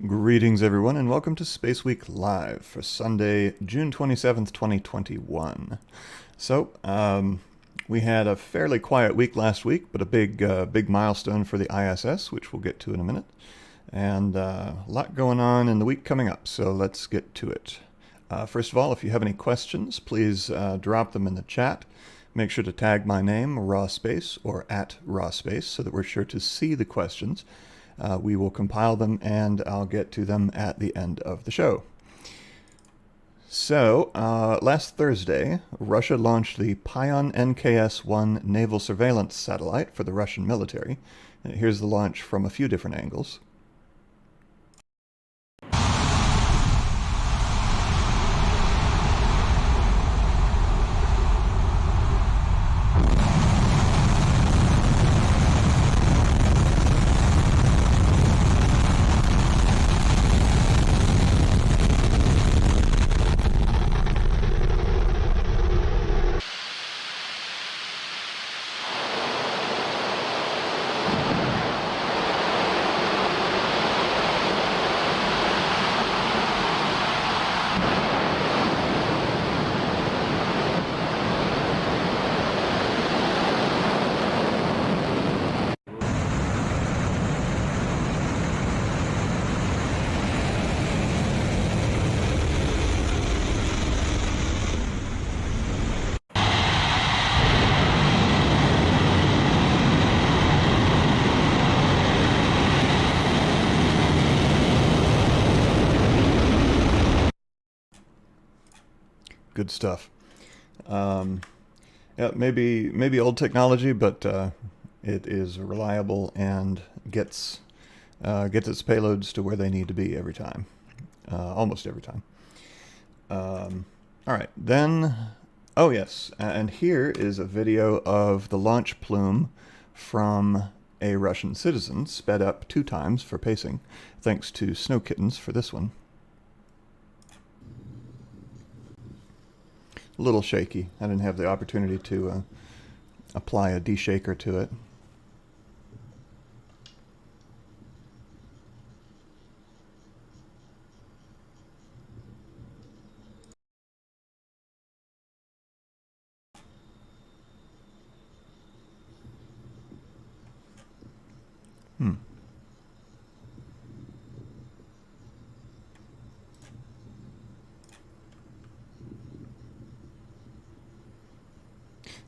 Greetings everyone and welcome to SpaceWeek Live for Sunday, June 27th, 2021. So, we had a fairly quiet week last week, but a big milestone for the ISS, which we'll get to in a minute. And a lot going on in the week coming up, so let's get to it. First of all, if you have any questions, please drop them in the chat. Make sure to tag my name, rawspace, or @rawspace, so that we're sure to see the questions. We will compile them and I'll get to them at the end of the show. So, last Thursday, Russia launched the Pion NKS-1 naval surveillance satellite for the Russian military. Here's the launch from a few different angles. Good stuff. Yeah, maybe old technology, but it is reliable and gets its payloads to where they need to be every time, almost every time. All right, then. Oh yes, and here is a video of the launch plume from a Russian citizen, sped up 2 times for pacing. Thanks to Snow Kittens for this one. A little shaky. I didn't have the opportunity to apply a deshaker to it.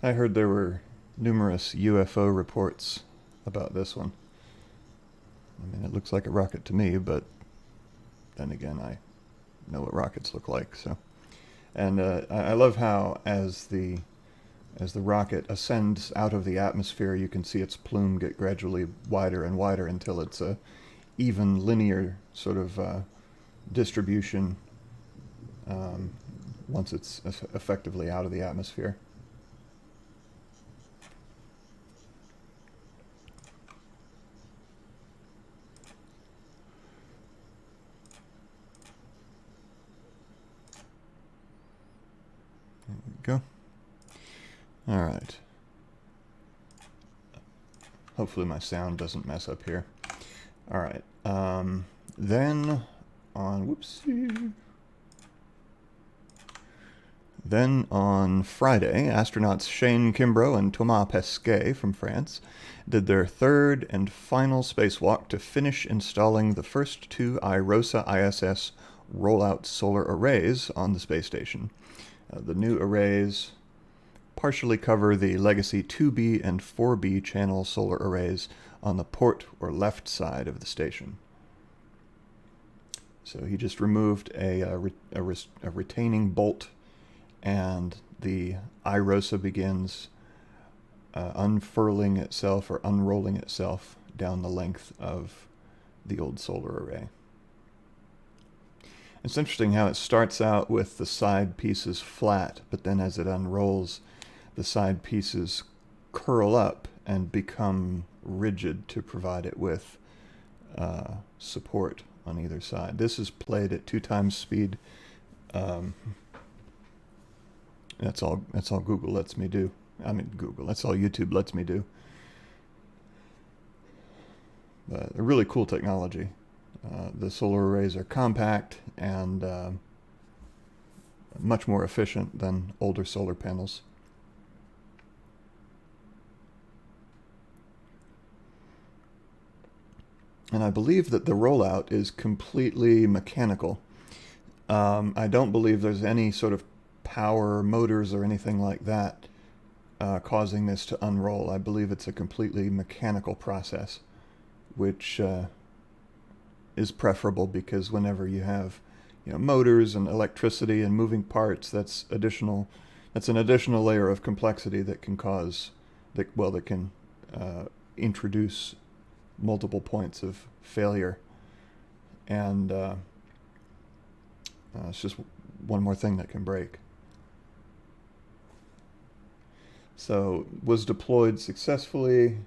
I heard there were numerous UFO reports about this one. I mean, it looks like a rocket to me, but then again, I know what rockets look like. So, and I love how as the rocket ascends out of the atmosphere, you can see its plume get gradually wider and wider until it's a even linear sort of distribution once it's effectively out of the atmosphere. There we go. All right. Hopefully my sound doesn't mess up here. All right. Then on, whoopsie. Then on Friday, astronauts Shane Kimbrough and Thomas Pesquet from France did their third and final spacewalk to finish installing the first two IROSA ISS rollout solar arrays on the space station. The new arrays partially cover the legacy 2B and 4B channel solar arrays on the port or left side of the station. So he just removed a retaining bolt, and the IROSA begins unfurling itself or unrolling itself down the length of the old solar array. It's interesting how it starts out with the side pieces flat, but then as it unrolls, the side pieces curl up and become rigid to provide it with support on either side. This is played at 2 times speed. That's all Google lets me do. I mean, that's all YouTube lets me do. But a really cool technology. The solar arrays are compact and much more efficient than older solar panels. And I believe that the rollout is completely mechanical. I don't believe there's any sort of power motors or anything like that causing this to unroll. I believe it's a completely mechanical process, which is preferable, because whenever you have, motors and electricity and moving parts, that's an additional layer of complexity that can introduce multiple points of failure, and it's just one more thing that can break. So was deployed successfully.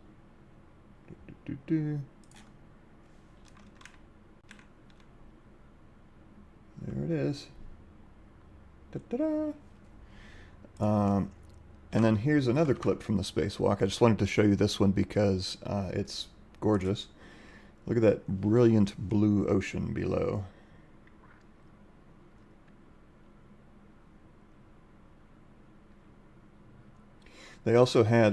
There it is. And then here's another clip from the spacewalk. I just wanted to show you this one because it's gorgeous. Look at that brilliant blue ocean below. They also had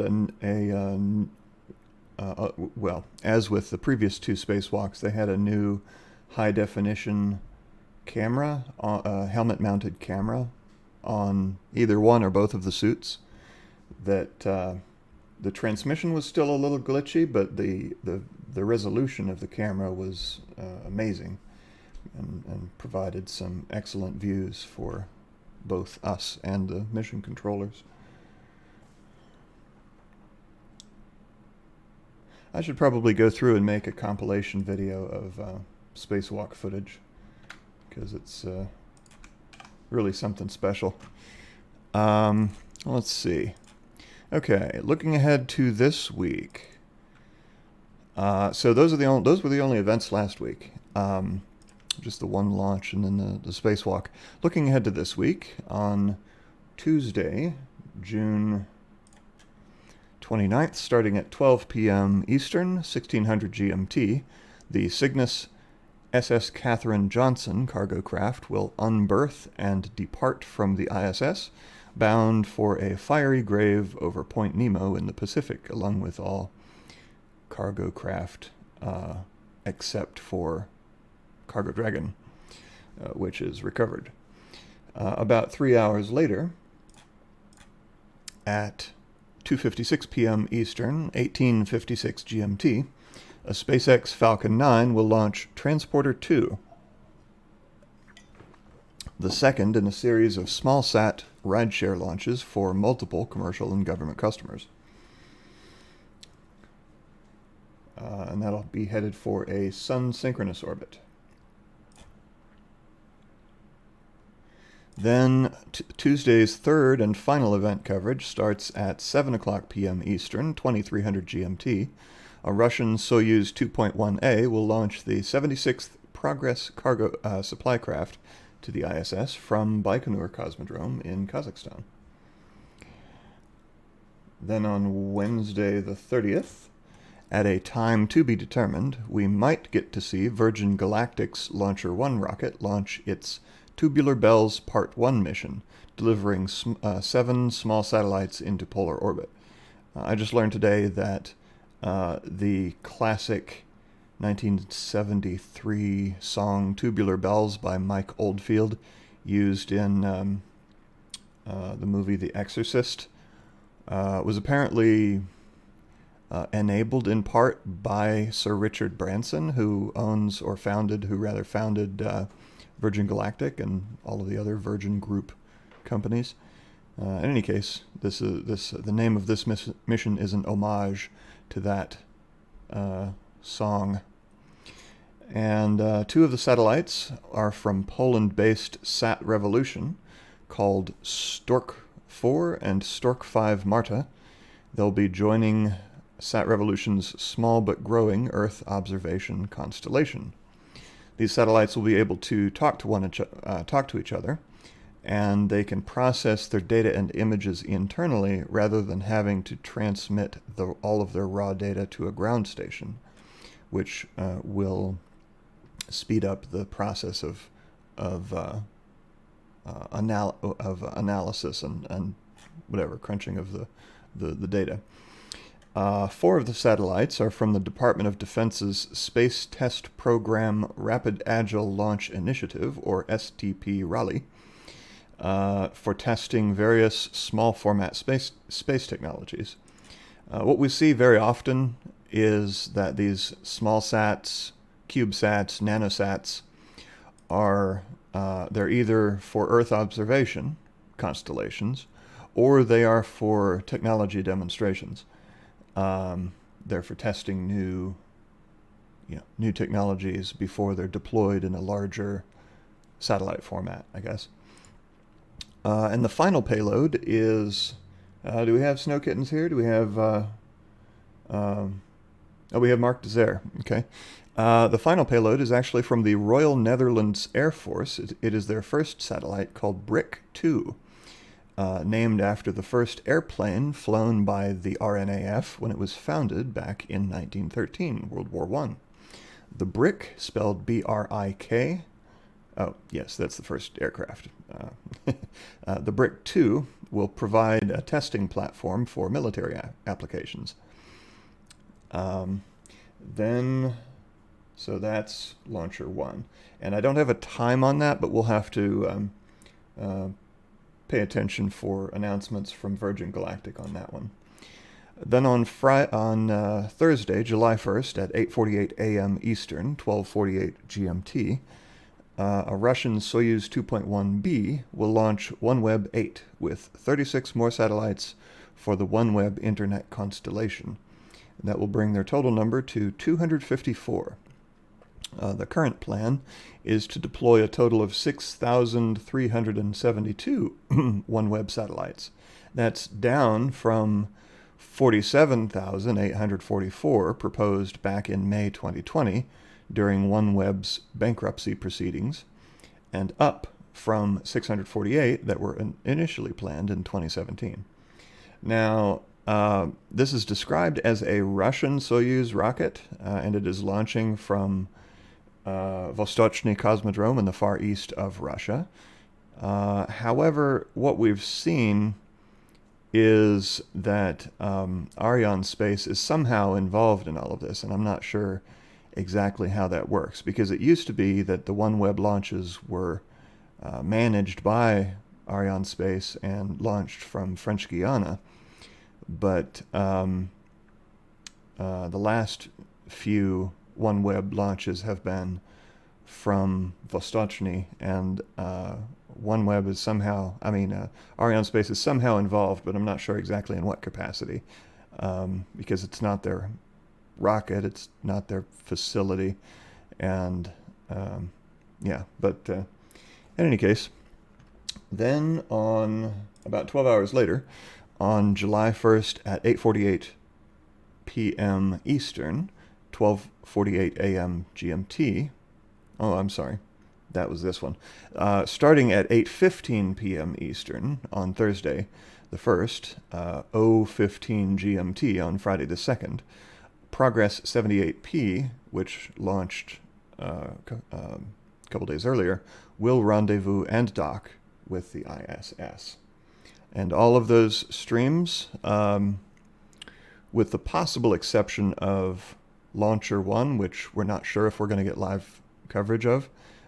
well, as with the previous 2 spacewalks, they had a new high-definition camera, helmet-mounted camera, on either one or both of the suits. That the transmission was still a little glitchy, but the resolution of the camera was amazing, and provided some excellent views for both us and the mission controllers. I should probably go through and make a compilation video of spacewalk footage, because it's really something special. Let's see. Okay, looking ahead to this week. So those were the only events last week. Just the one launch and then the spacewalk. Looking ahead to this week, on Tuesday, June 29th, starting at 12 p.m. Eastern, 1600 GMT, the Cygnus SS Katherine Johnson cargo craft will unberth and depart from the ISS, bound for a fiery grave over Point Nemo in the Pacific, along with all cargo craft except for Cargo Dragon, which is recovered. About 3 hours later, at 2:56 p.m. Eastern, 18:56 GMT, a SpaceX Falcon 9 will launch Transporter 2, the second in a series of small-sat rideshare launches for multiple commercial and government customers. And that'll be headed for a sun-synchronous orbit. Then Tuesday's third and final event coverage starts at 7 o'clock p.m. Eastern, 2300 GMT. A Russian Soyuz 2.1A will launch the 76th Progress cargo supply craft to the ISS from Baikonur Cosmodrome in Kazakhstan. Then on Wednesday the 30th, at a time to be determined, we might get to see Virgin Galactic's Launcher 1 rocket launch its Tubular Bells Part 1 mission, delivering 7 small satellites into polar orbit. I just learned today that the classic 1973 song Tubular Bells by Mike Oldfield, used in the movie The Exorcist, was apparently enabled in part by Sir Richard Branson, who founded Virgin Galactic and all of the other Virgin Group companies. In any case, the name of this mission is an homage to that song. And 2 of the satellites are from Poland-based Sat Revolution, called Stork 4 and Stork 5 Marta. They'll be joining Sat Revolution's small but growing Earth observation constellation. These satellites will be able to talk to each other, and they can process their data and images internally rather than having to transmit all of their raw data to a ground station, which will speed up the process of analysis and whatever crunching of the data. 4 of the satellites are from the Department of Defense's Space Test Program Rapid Agile Launch Initiative, or STP Raleigh, for testing various small format space technologies. What we see very often is that these small sats, CubeSats, nanosats they're either for Earth observation constellations, or they are for technology demonstrations. They're for testing new technologies before they're deployed in a larger satellite format, I guess. And the final payload is, do we have Snow Kittens here? Do we have, we have Mark Deser, okay. The final payload is actually from the Royal Netherlands Air Force. It is their first satellite, called Brick 2. Named after the first airplane flown by the RNAF when it was founded back in 1913, World War I. The Brick, spelled B-R-I-K, oh, yes, that's the first aircraft. The Brick 2 will provide a testing platform for military applications. So that's Launcher 1. And I don't have a time on that, but we'll have to pay attention for announcements from Virgin Galactic on that one. Then on Thursday, July 1st at 8:48 a.m. Eastern, 12:48 GMT, a Russian Soyuz 2.1B will launch OneWeb 8 with 36 more satellites for the OneWeb Internet constellation. That will bring their total number to 254. The current plan is to deploy a total of 6,372 OneWeb satellites. That's down from 47,844 proposed back in May 2020 during OneWeb's bankruptcy proceedings, and up from 648 that were initially planned in 2017. Now, this is described as a Russian Soyuz rocket, and it is launching from Vostochny Cosmodrome in the far east of Russia. However, what we've seen is that Arianespace is somehow involved in all of this, and I'm not sure exactly how that works, because it used to be that the OneWeb launches were managed by Arianespace and launched from French Guiana, but the last few OneWeb launches have been from Vostochnny, and OneWeb is somehow, Arianespace is somehow involved, but I'm not sure exactly in what capacity, because it's not their rocket, it's not their facility, and yeah, but in any case, then on about 12 hours later, on July 1st at 8:48 p.m. Eastern, 12:48 a.m. GMT. Oh, I'm sorry. That was this one. Starting at 8:15 p.m. Eastern on Thursday the 1st, 0:15 GMT on Friday the 2nd, Progress 78P, which launched a couple days earlier, will rendezvous and dock with the ISS. And all of those streams, with the possible exception of Launcher 1, which we're not sure if we're going to get live coverage of,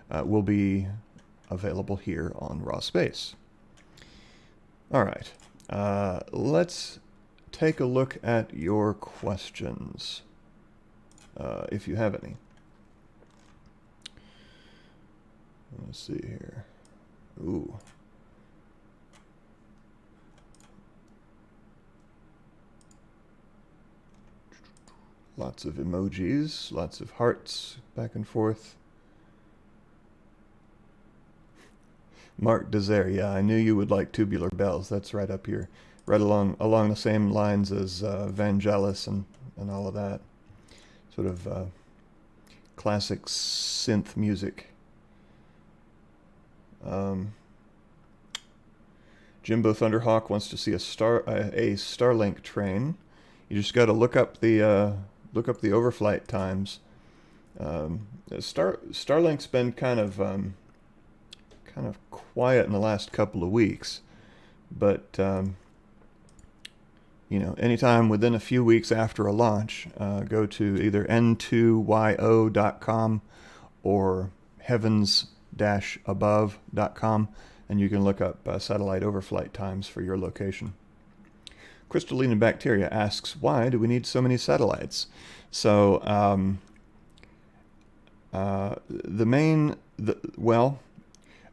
will be available here on Raw Space. All right, let's take a look at your questions, if you have any. Let's see here. Ooh. Lots of emojis, lots of hearts back and forth. Mark Desert, yeah, I knew you would like Tubular Bells. That's right up here, right along the same lines as Vangelis and all of that. Sort of classic synth music. Jimbo Thunderhawk wants to see a Starlink train. You just got to look up the overflight times. Starlink's been kind of quiet in the last couple of weeks, but you know, anytime within a few weeks after a launch, go to either n2yo.com or heavens-above.com, and you can look up satellite overflight times for your location. Crystalline Bacteria asks, why do we need so many satellites? So, well,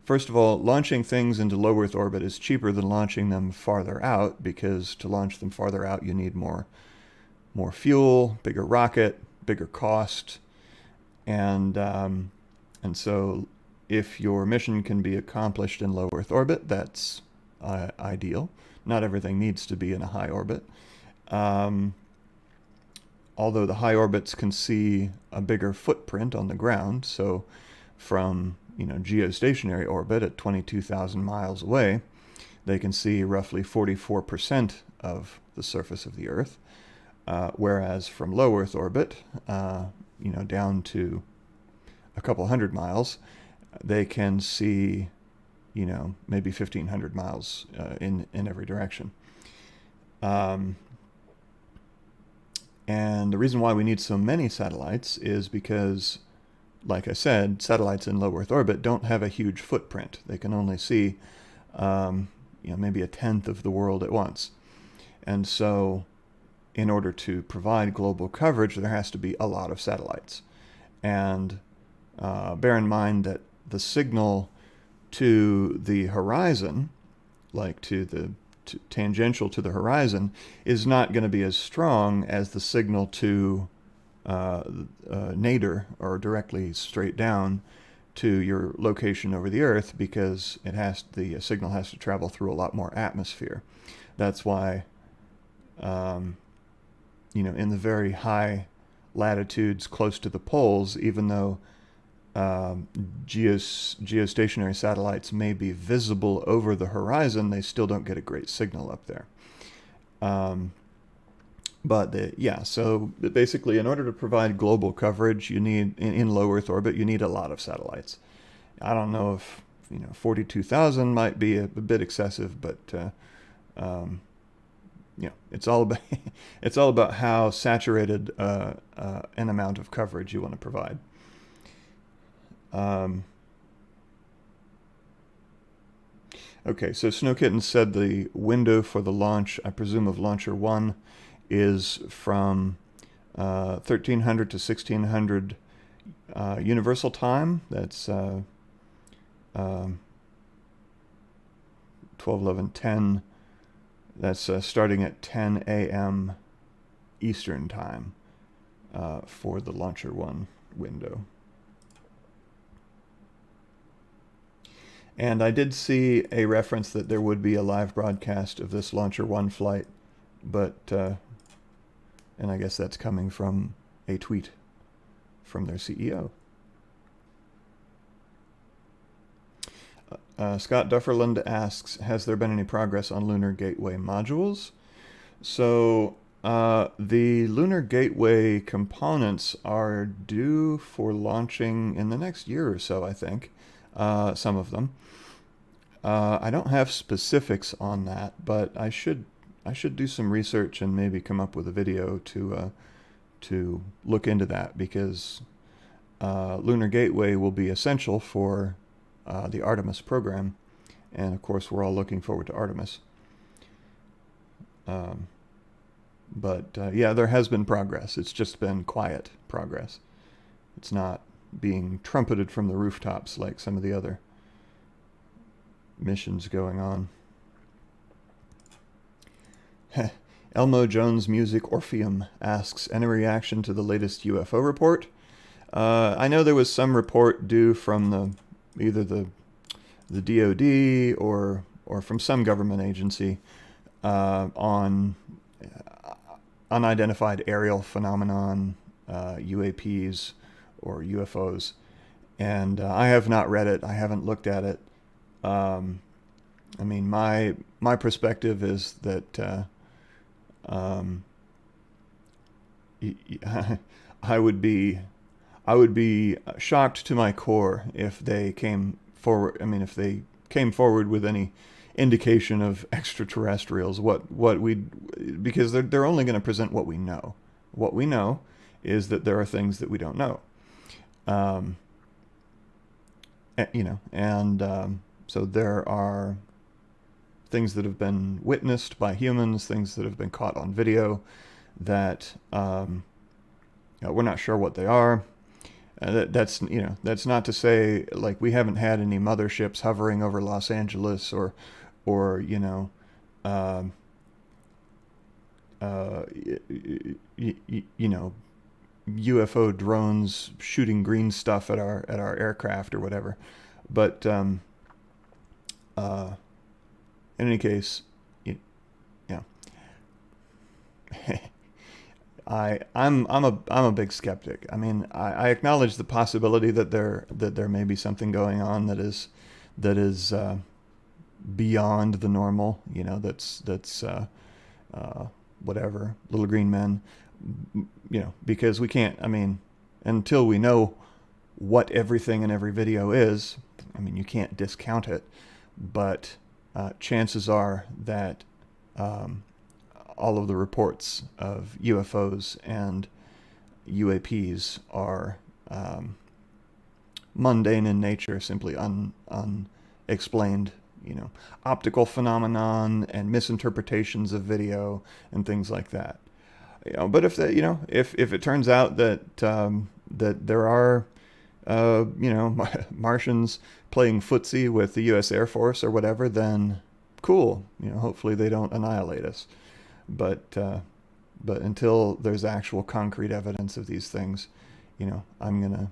first of all, launching things into low Earth orbit is cheaper than launching them farther out, because to launch them farther out, you need more fuel, bigger rocket, bigger cost, and so if your mission can be accomplished in low Earth orbit, that's ideal. Not everything needs to be in a high orbit. Although the high orbits can see a bigger footprint on the ground, so from geostationary orbit at 22,000 miles away, they can see roughly 44% of the surface of the Earth, whereas from low Earth orbit, down to a couple hundred miles, they can see maybe 1,500 miles in every direction. And the reason why we need so many satellites is because, like I said, satellites in low Earth orbit don't have a huge footprint. They can only see maybe a tenth of the world at once. And so in order to provide global coverage, there has to be a lot of satellites. And bear in mind that the signal to the horizon, like tangential to the horizon, is not going to be as strong as the signal to nadir, or directly straight down to your location over the Earth, because the signal has to travel through a lot more atmosphere. That's why in the very high latitudes close to the poles, even though geostationary satellites may be visible over the horizon, they still don't get a great signal up there. So basically, in order to provide global coverage, you need, in low Earth orbit, you need a lot of satellites. I don't know if 42,000 might be a bit excessive, but it's all about how saturated an amount of coverage you want to provide. Okay, so Snow Kitten said the window for the launch, I presume, of Launcher 1 is from 1300 to 1600 Universal Time. That's 12, 11, 10. That's starting at 10 a.m. Eastern Time for the Launcher 1 window. And I did see a reference that there would be a live broadcast of this Launcher 1 flight, but, and I guess that's coming from a tweet from their CEO. Scott Dufferland asks, has there been any progress on Lunar Gateway modules? So the Lunar Gateway components are due for launching in the next year or so, I think, some of them. I don't have specifics on that, but I should do some research and maybe come up with a video to look into that, because Lunar Gateway will be essential for the Artemis program, and of course we're all looking forward to Artemis. But yeah, there has been progress. It's just been quiet progress. It's not being trumpeted from the rooftops like some of the other missions going on. Elmo Jones Music Orpheum asks, any reaction to the latest UFO report? I know there was some report due from either the DoD or from some government agency on unidentified aerial phenomenon, UAPs or UFOs, and I have not read it. I haven't looked at it. I mean, my perspective is that I would be shocked to my core if they came forward. I mean, if they came forward with any indication of extraterrestrials, because they're only going to present what we know. What we know is that there are things that we don't know. So there are things that have been witnessed by humans, things that have been caught on video that we're not sure what they are. That's not to say like we haven't had any motherships hovering over Los Angeles or UFO drones shooting green stuff at our aircraft or whatever. But in any case, I'm a big skeptic. I mean, I acknowledge the possibility that there may be something going on that is beyond the normal. That's whatever, little green men. Because we can't. I mean, until we know what everything in every video is, I mean, you can't discount it. But chances are that all of the reports of UFOs and UAPs are mundane in nature, simply unexplained, optical phenomenon and misinterpretations of video and things like that. But if if it turns out that that there are Martians playing footsie with the U.S. Air Force or whatever, then cool. Hopefully they don't annihilate us. But until there's actual concrete evidence of these things, I'm gonna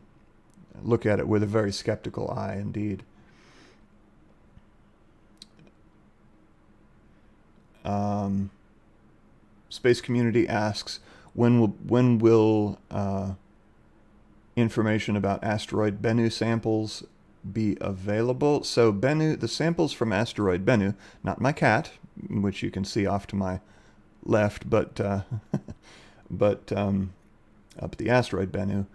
look at it with a very skeptical eye indeed. Space Community asks, when will information about asteroid Bennu samples be available? So Bennu, the samples from asteroid Bennu, not my cat, which you can see off to my left, but up the asteroid Bennu,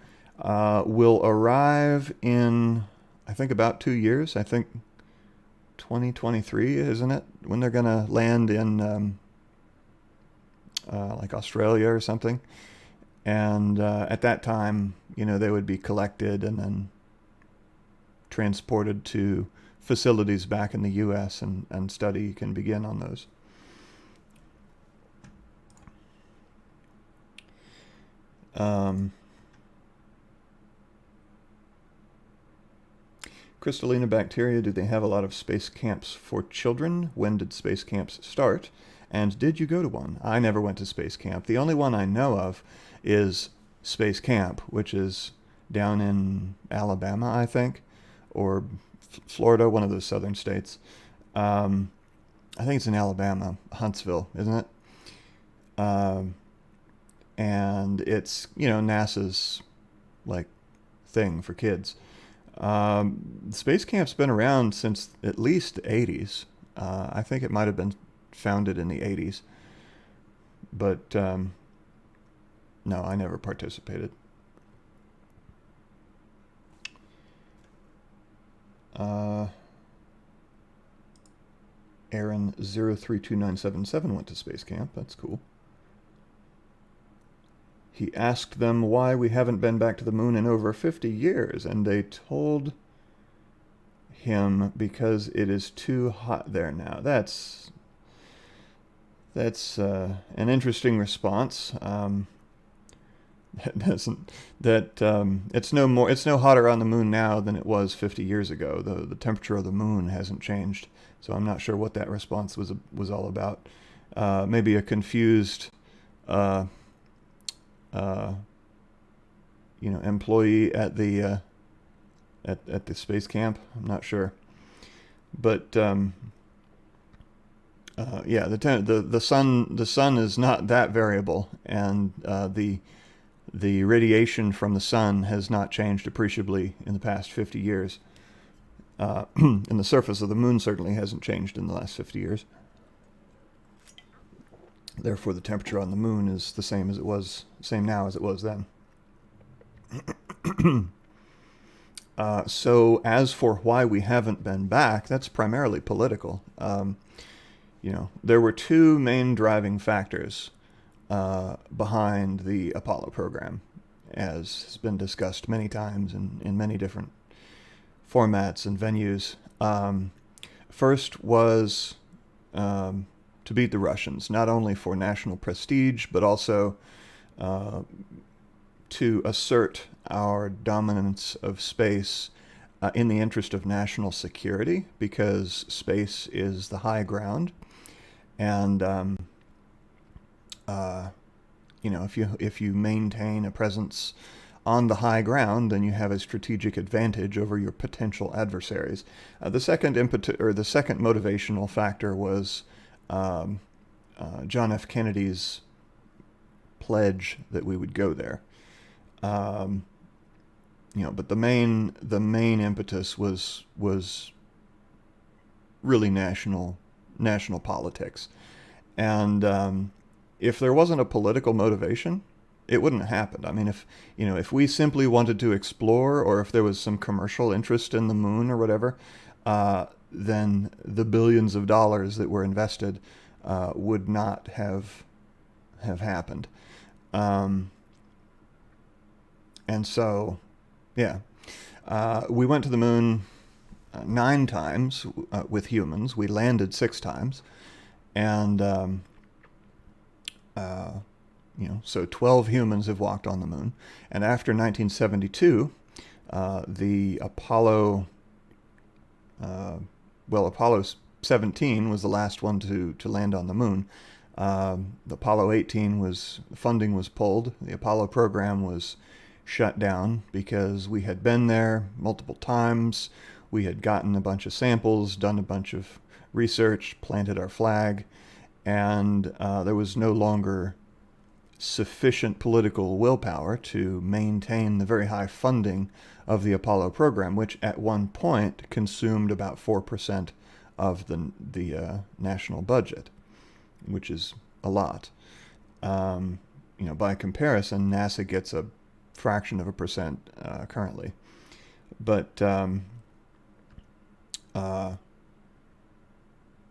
will arrive in, I think, about 2 years. I think 2023, isn't it, when they're gonna land in like Australia or something. And at that time, they would be collected and then transported to facilities back in the U.S. and study can begin on those. Crystallina bacteria, do they have a lot of space camps for children? When did space camps start? And did you go to one? I never went to space camp. The only one I know of is Space Camp, which is down in Alabama, I think, or Florida, one of those southern states. I think it's in Alabama, Huntsville, isn't it? And it's, NASA's like thing for kids. Space Camp's been around since at least the 80s. I think it might have been founded in the 80s. But no, I never participated. Aaron 032977 went to Space Camp. That's cool. He asked them why we haven't been back to the moon in over 50 years, and they told him because it is too hot there now. That's an interesting response. It's no hotter on the moon now than it was 50 years ago. The temperature of the moon hasn't changed, so I'm not sure what that response was all about. Maybe a confused employee at the space camp. I'm not sure, but yeah, the sun is not that variable, and the radiation from the sun has not changed appreciably in the past 50 years, and the surface of the moon certainly hasn't changed in the last 50 years. Therefore, the temperature on the moon is the same now as it was then. So as for why we haven't been back, that's primarily political. There were two main driving factors behind the Apollo program, as has been discussed many times in many different formats and venues. First was to beat the Russians, not only for national prestige, but also to assert our dominance of space in the interest of national security, because space is the high ground. And, if you maintain a presence on the high ground, then you have a strategic advantage over your potential adversaries. The second motivational factor was John F. Kennedy's pledge that we would go there. But the main impetus was really national politics, and if there wasn't a political motivation, it wouldn't have happened. I mean, if we simply wanted to explore, or if there was some commercial interest in the moon or whatever, then the billions of dollars that were invested would not have happened. And so, yeah, we went to the moon 9 times with humans. We landed 6 times, and so 12 humans have walked on the moon. And after 1972, the Apollo 17 was the last one to land on the moon. The Apollo 18 funding was pulled. The Apollo program was shut down because we had been there multiple times. We had gotten a bunch of samples, done a bunch of research, planted our flag, and there was no longer sufficient political willpower to maintain the very high funding of the Apollo program, which at one point consumed about 4% of the national budget, which is a lot. By comparison, NASA gets a fraction of a percent currently. But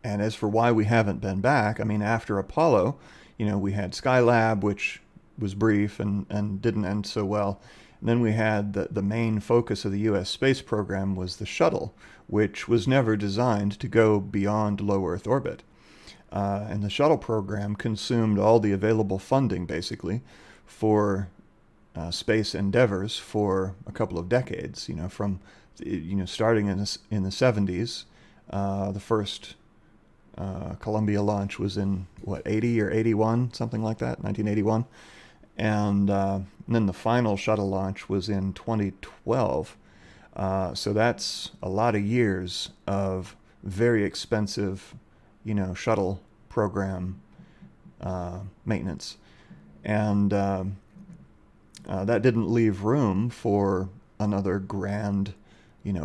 and as for why we haven't been back, I mean, after Apollo, we had Skylab, which was brief and didn't end so well. And then we had the main focus of the U.S. space program was the shuttle, which was never designed to go beyond low Earth orbit. And the shuttle program consumed all the available funding, basically, for space endeavors for a couple of decades. From starting in the 70s, the first Columbia launch was in 80 or 81, something like that, 1981, and then the final shuttle launch was in 2012. So that's a lot of years of very expensive, shuttle program maintenance, and that didn't leave room for another grand,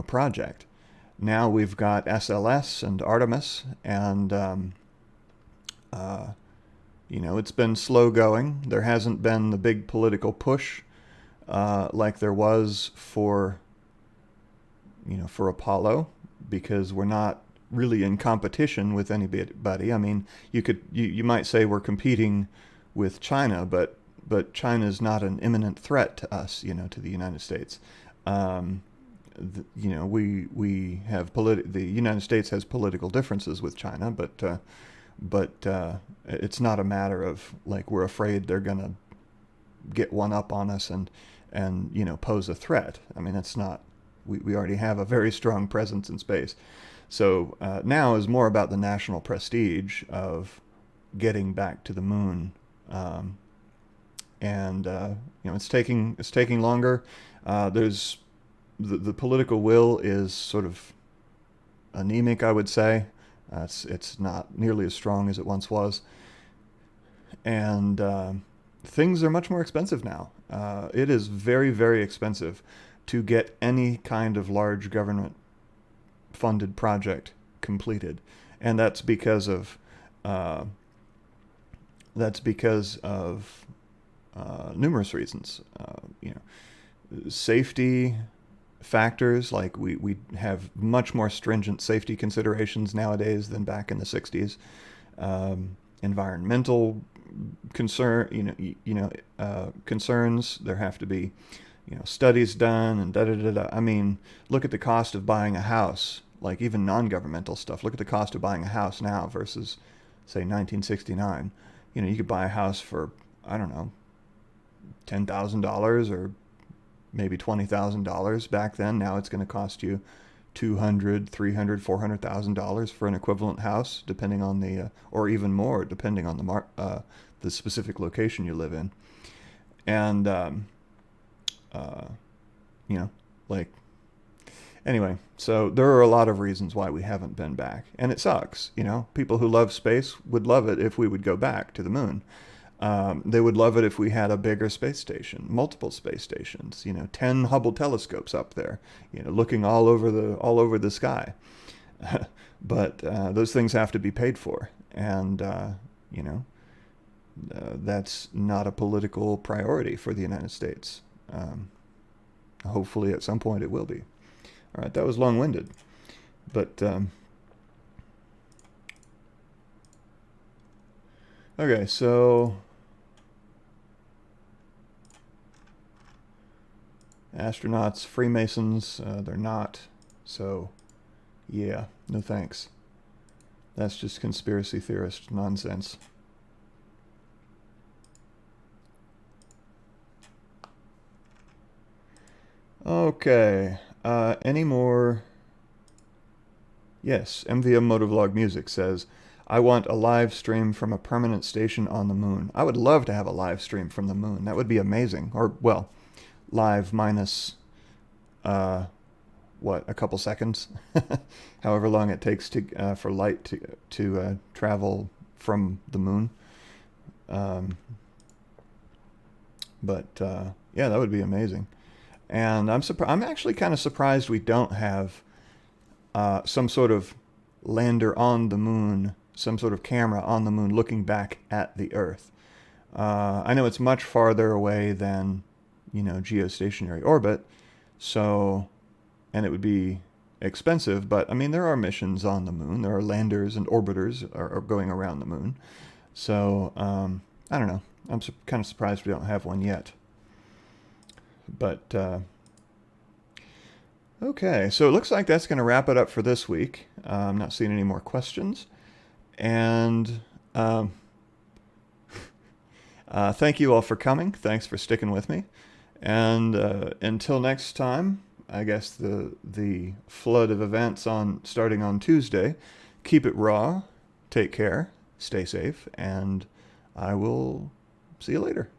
project. Now we've got SLS and Artemis, and it's been slow going. There hasn't been the big political push like there was for Apollo, because we're not really in competition with anybody. I mean, you might say we're competing with China, but China is not an imminent threat to us, to the United States. We have the United States has political differences with China, but it's not a matter of like we're afraid they're gonna get one up on us and pose a threat. I mean, that's not. We already have a very strong presence in space. So now is more about the national prestige of getting back to the moon, and it's taking longer. There's the political will is sort of anemic, I would say. It's not nearly as strong as it once was, and things are much more expensive now. It is very, very expensive to get any kind of large government funded project completed, and that's because of numerous reasons. Safety factors, like we have much more stringent safety considerations nowadays than back in the 60s. Environmental concerns. There have to be studies done and da da da da. I mean, look at the cost of buying a house, like even non-governmental stuff. Look at the cost of buying a house now versus, say, 1969. You could buy a house for, I don't know, $10,000 or maybe $20,000 back then. Now it's going to cost you $200,000, $300,000, $400,000 for an equivalent house, depending on the, or even more, depending on the specific location you live in. And anyway, so there are a lot of reasons why we haven't been back, and it sucks. People who love space would love it if we would go back to the moon. They would love it if we had a bigger space station, multiple space stations, 10 Hubble telescopes up there, looking all over the sky. But those things have to be paid for, and that's not a political priority for the United States. Hopefully at some point it will be. All right, that was long-winded, but okay, so astronauts, Freemasons, they're not, so yeah, no thanks. That's just conspiracy theorist nonsense. Okay, any more? Yes, MVM Motovlog Music says, I want a live stream from a permanent station on the moon. I would love to have a live stream from the moon. That would be amazing. Or, well, live minus, a couple seconds? However long it takes to for light to travel from the moon. Yeah, that would be amazing. And I'm actually kind of surprised we don't have some sort of lander on the moon, some sort of camera on the moon looking back at the Earth. I know it's much farther away than, geostationary orbit, so, and it would be expensive, but I mean, there are missions on the moon. There are landers and orbiters are going around the moon. So, I don't know. I'm kind of surprised we don't have one yet. But okay, so it looks like that's going to wrap it up for this week. I'm not seeing any more questions. And thank you all for coming. Thanks for sticking with me. And until next time, I guess the flood of events starting on Tuesday. Keep it raw. Take care. Stay safe. And I will see you later.